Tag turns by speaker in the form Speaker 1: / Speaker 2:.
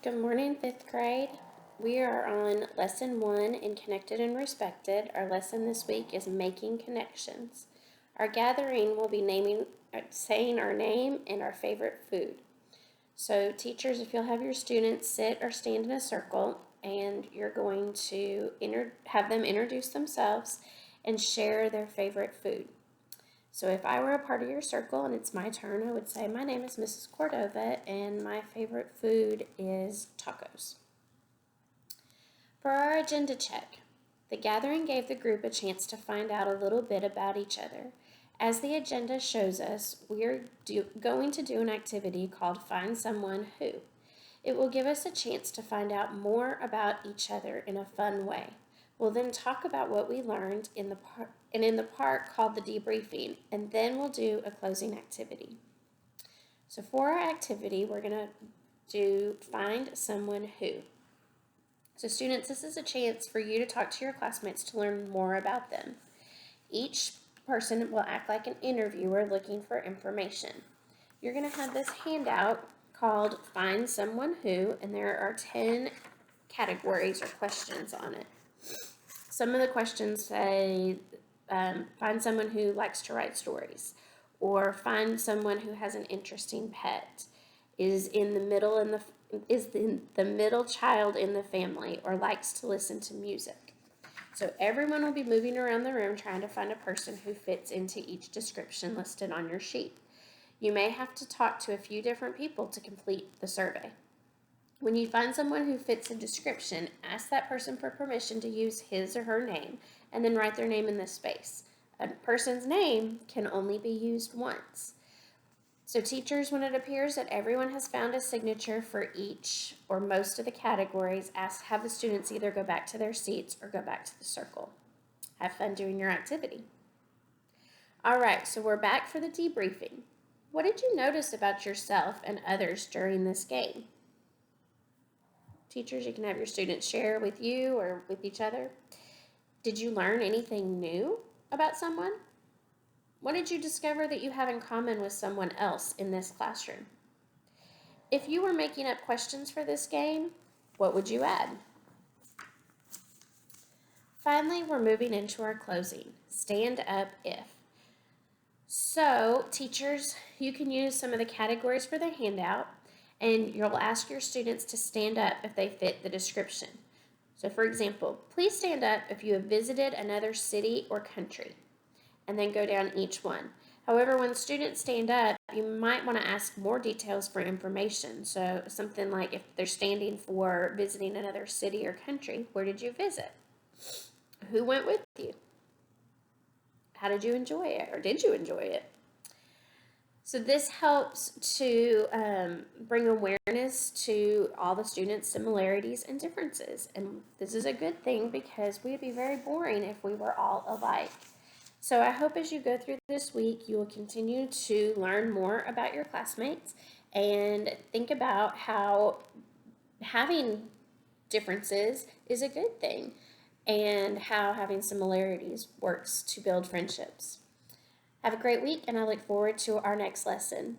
Speaker 1: Good morning, fifth grade. We are on lesson 1 in Connected and Respected. Our lesson this week is Making Connections. Our gathering will be saying our name and our favorite food. So, teachers, if you'll have your students sit or stand in a circle, and you're going to have them introduce themselves and share their favorite food. So if I were a part of your circle and it's my turn, I would say, my name is Mrs. Cordova and my favorite food is tacos. For our agenda check, the gathering gave the group a chance to find out a little bit about each other. As the agenda shows us, we are going to do an activity called Find Someone Who. It will give us a chance to find out more about each other in a fun way. We'll then talk about what we learned in the part called the debriefing, and then we'll do a closing activity. So for our activity, we're going to do Find Someone Who. So students, this is a chance for you to talk to your classmates to learn more about them. Each person will act like an interviewer looking for information. You're going to have this handout called Find Someone Who, and there are 10 categories or questions on it. Some of the questions say, find someone who likes to write stories, or find someone who has an interesting pet, is the middle child in the family, or likes to listen to music. So everyone will be moving around the room trying to find a person who fits into each description listed on your sheet. You may have to talk to a few different people to complete the survey. When you find someone who fits a description, ask that person for permission to use his or her name and then write their name in this space. A person's name can only be used once. So teachers, when it appears that everyone has found a signature for each or most of the categories, have the students either go back to their seats or go back to the circle. Have fun doing your activity. All right, so we're back for the debriefing. What did you notice about yourself and others during this game? Teachers, you can have your students share with you or with each other. Did you learn anything new about someone? What did you discover that you have in common with someone else in this classroom? If you were making up questions for this game, what would you add? Finally, we're moving into our closing. Stand up if. So, teachers, you can use some of the categories for the handout, and you'll ask your students to stand up if they fit the description. So for example, please stand up if you have visited another city or country, and then go down each one. However, when students stand up, you might want to ask more details for information. So something like if they're standing for visiting another city or country, where did you visit? Who went with you? How did you enjoy it, or did you enjoy it? So this helps to bring awareness to all the students' similarities and differences. And this is a good thing because we'd be very boring if we were all alike. So I hope as you go through this week, you will continue to learn more about your classmates and think about how having differences is a good thing and how having similarities works to build friendships. Have a great week, and I look forward to our next lesson.